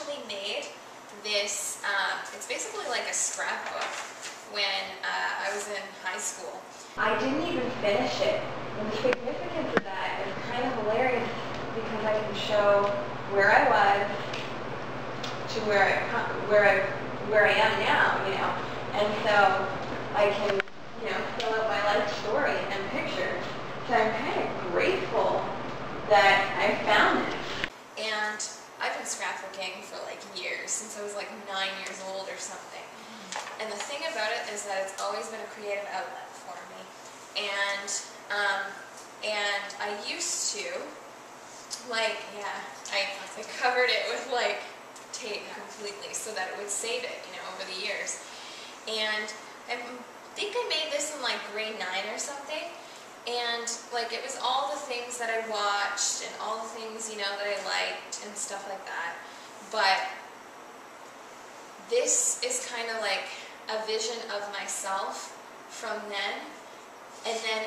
actually made this, it's basically like a scrapbook when I was in high school. I didn't even finish it. And the significance of that is kind of hilarious because I can show where I was to where I am now, you know. And so I can, you know, fill out my life story and pictures. So I'm kind of grateful that I found this. And I've been scrapbooking for like years, since I was like 9 years old or something. And the thing about it is that it's always been a creative outlet for me. And I used to, like, I covered it with like tape completely so that it would save it, you know, over the years. And I think I made this in like grade 9 or something. And like it was all the things that I watched and all the things, you know, that I liked and stuff like that. But this is kind of like a vision of myself from then, and then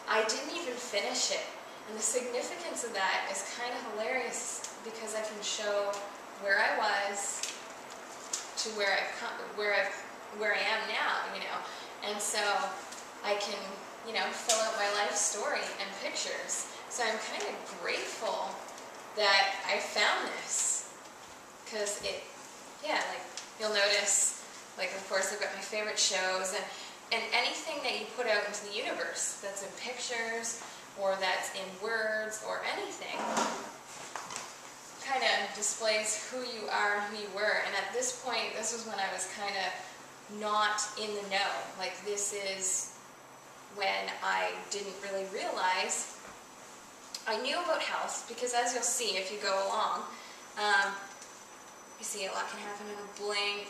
I didn't even finish it. And the significance of that is kind of hilarious because I can show where I was to where I am now, you know. And so I can, you know, fill out my life story and pictures. So I'm kind of grateful that I found this, because it, yeah, like you'll notice, like of course I've got my favorite shows and anything that you put out into the universe that's in pictures or that's in words or anything kind of displays who you are, who you were. And at this point, this was when I was kind of not in the know. Like this is when I didn't really realize. I knew about health because, as you'll see if you go along, you see a lot can happen in a blink.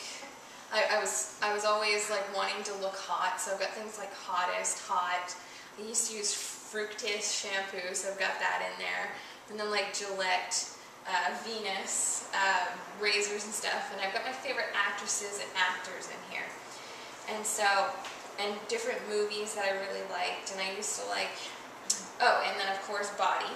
I was always like wanting to look hot, so I've got things like Hottest, Hot. I used to use Fructis shampoo, so I've got that in there. And then like Gillette, Venus, razors and stuff. And I've got my favorite actresses and actors in here. And so, and different movies that I really liked. And I used to like, oh, and then of course body.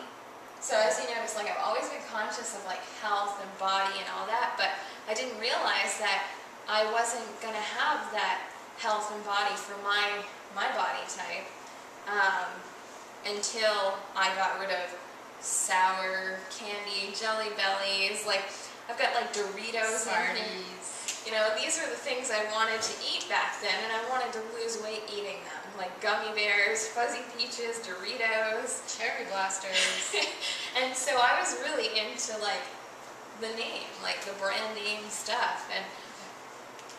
So as you notice, like I've always been conscious of like health and body and all that, but I didn't realize that I wasn't going to have that health and body for my body type until I got rid of sour candy, Jelly Bellies. Like I've got like Doritos in here. You know, these are the things I wanted to eat back then, and I wanted to lose weight eating them. Like gummy bears, fuzzy peaches, Doritos, cherry blasters. And so I was really into like the name, like the brand name stuff.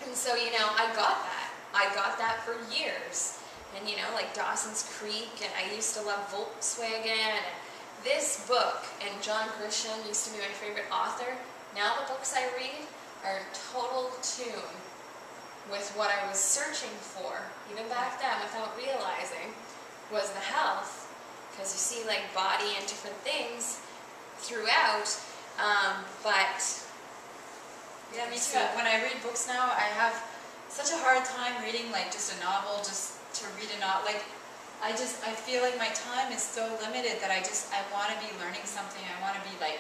And so, you know, I got that. I got that for years. And, you know, like Dawson's Creek, and I used to love Volkswagen. And this book, and John Grisham used to be my favorite author. Now the books I read are in total tune with what I was searching for, even back then without realizing, was the health. Because you see, like, body and different things throughout, but... Yeah, me too. When I read books now, I have such a hard time reading like just a novel, just to read a novel. Like, I feel like my time is so limited that I want to be learning something. I want to be like,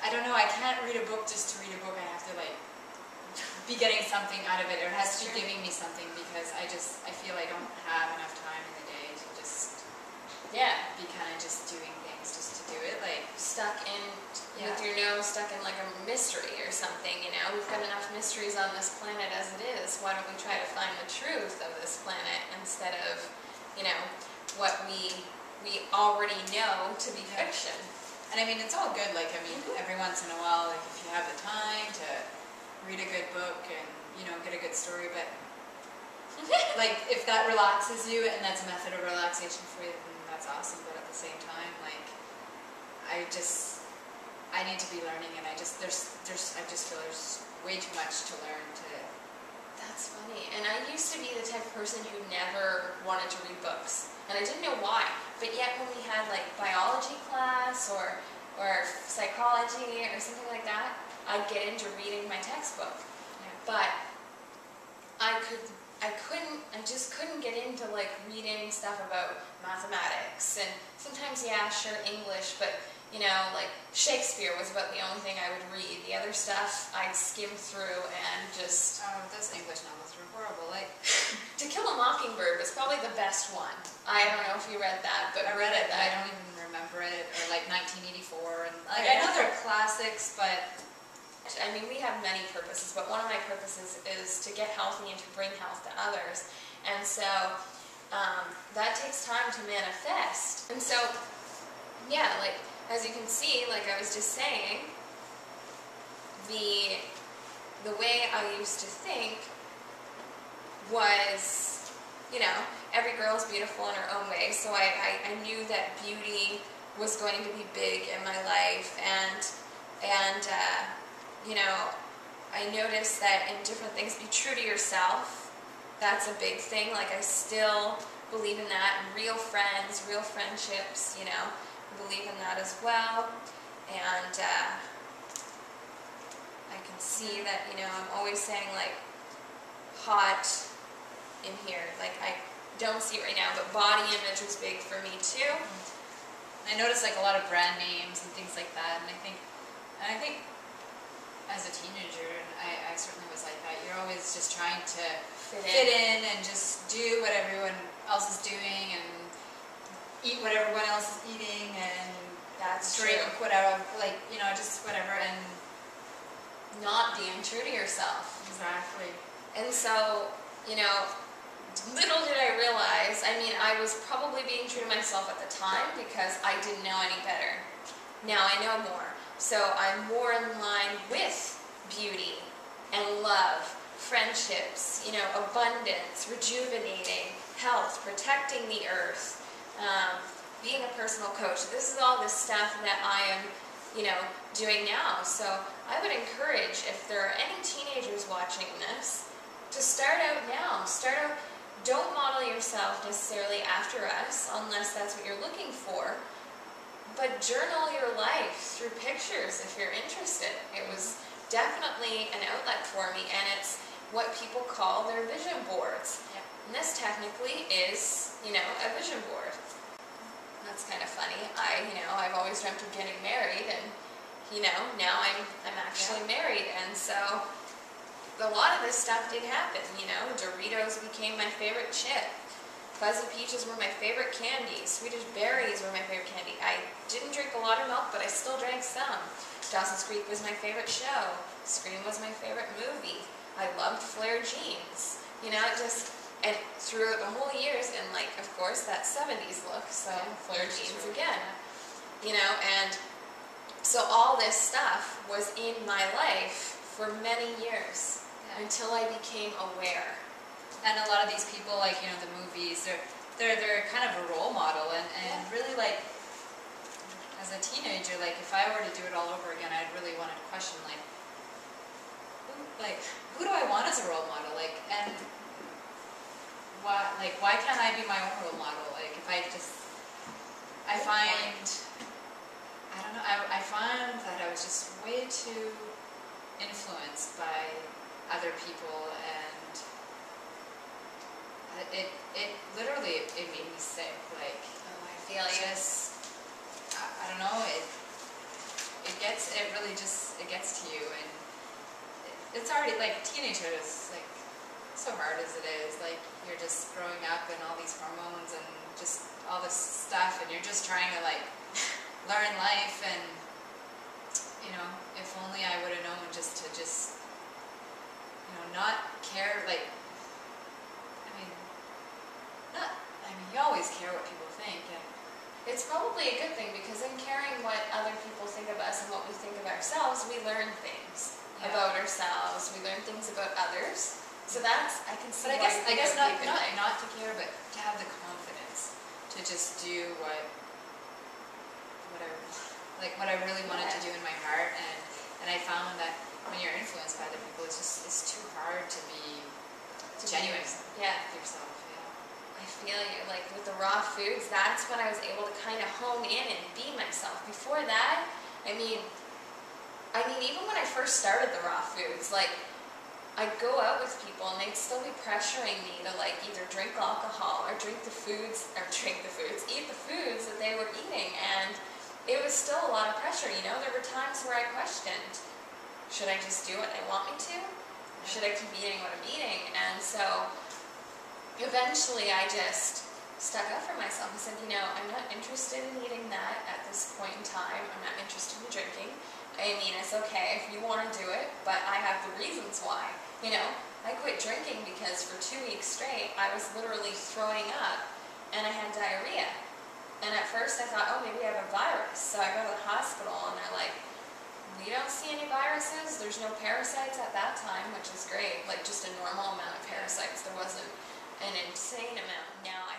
I don't know, I can't read a book just to read a book. I have to like be getting something out of it. It has to be giving me something, because I feel I don't have enough time in the day to just be kind of just doing things just to do it. Like stuck in with your nose stuck in like a mystery or something, you know. We've got enough mysteries on this planet as it is. Why don't we try to find the truth of this planet instead of, you know, what we already know to be fiction. And I mean, it's all good. Like, I mean, every once in a while, like if you have the time to read a good book and, you know, get a good story, but like if that relaxes you and that's a method of relaxation for you, then that's awesome. But at the same time, like I need to be learning, and I just feel there's way too much to learn to. That's funny. And I used to be the type of person who never wanted to read books, and I didn't know why. But yet when we had like biology class or psychology or something like that, I'd get into reading my textbook. Yeah. But I just couldn't get into like reading stuff about mathematics, and sometimes, yeah, sure, English, but You know, like Shakespeare was about the only thing I would read. The other stuff I'd skim through and just... Oh, those English novels were horrible. Like, To Kill a Mockingbird was probably the best one. I don't know if you read that, but I read it, but I don't even remember it. Or like 1984, and like I know they're classics, but I mean, we have many purposes, but one of my purposes is to get healthy and to bring health to others. And so that takes time to manifest. And so, yeah, like, as you can see, like I was just saying, the way I used to think was, you know, every girl's beautiful in her own way, so I knew that beauty was going to be big in my life, and you know, I noticed that in different things, be true to yourself. That's a big thing. Like, I still believe in that. And real friends, real friendships, you know, I believe in that as well. And I can see that, you know, I'm always saying, like, hot in here. Like, I don't see it right now, but body image was big for me too. I noticed like a lot of brand names and things like that, and I think as a teenager, and I certainly was like that, you're always just trying to fit in and just do what everyone else is doing and eat what everyone else is eating and That's drink true. whatever, like, you know, just whatever, and Not being true to yourself. exactly. And so, you know, little did I realize, I mean, I was probably being true to myself at the time because I didn't know any better. Now I know more. So I'm more in line with beauty and love, friendships, you know, abundance, rejuvenating, health, protecting the earth, being a personal coach. This is all this stuff that I am, you know, doing now. So I would encourage, if there are any teenagers watching this, to start out now. Start out, don't model yourself necessarily after us, unless that's what you're looking for. But journal your life through pictures if you're interested. It was definitely an outlet for me, and it's what people call their vision boards. Yeah. And this technically is, you know, a vision board. That's kind of funny. I've always dreamt of getting married, and, you know, now I'm actually married, and so a lot of this stuff did happen, you know. Doritos became my favorite chip. Fuzzy Peaches were my favorite candy. Swedish Berries were my favorite candy. I didn't drink a lot of milk, but I still drank some. Dawson's Creek was my favorite show. Scream was my favorite movie. I loved flare jeans. You know, it just, and throughout the whole years, and like, of course, that 70s look, so flare jeans again. You know, and so all this stuff was in my life for many years until I became aware. And a lot of these people, like, you know, the movies, they're kind of a role model, and really, like, as a teenager, like, if I were to do it all over again, I'd really want to question, who do I want as a role model? Like, and why can't I be my own role model? Like, if I find that I was just way too influenced by other people, and it literally made me sick. Like, Oh, I feel you. I don't know, it gets to you, and it's already, like, teenagehood is, like, so hard as it is. Like, you're just growing up and all these hormones and just all this stuff, and you're just trying to, like, learn life, and, you know, if only I would have known just to you know, not care, like, you always care what people think, and It's probably a good thing, because in caring what other people think of us and what we think of ourselves, we learn things about ourselves, we learn things about others. So that's, I can see. But why I guess not like, not to care, but to have the confidence to just do what I really wanted to do in my heart, and I found that when you're influenced by other people, it's too hard to be genuine yourself. Yeah. I feel you. Like, with the raw foods, that's when I was able to kind of hone in and be myself. Before that, I mean, even when I first started the raw foods, like, I'd go out with people and they'd still be pressuring me to, like, either drink alcohol or eat the foods that they were eating. And it was still a lot of pressure, you know? There were times where I questioned, should I just do what they want me to? Or should I keep eating what I'm eating? And so eventually I just stuck up for myself and said, you know, I'm not interested in eating that at this point in time. I'm not interested in drinking. I mean, it's okay if you want to do it, but I have the reasons why. You know, I quit drinking because for 2 weeks straight, I was literally throwing up and I had diarrhea. And at first I thought, oh, maybe I have a virus. So I go to the hospital and they're like, we don't see any viruses. There's no parasites at that time, which is great. Like just a normal amount of parasites. There wasn't an insane amount. Now I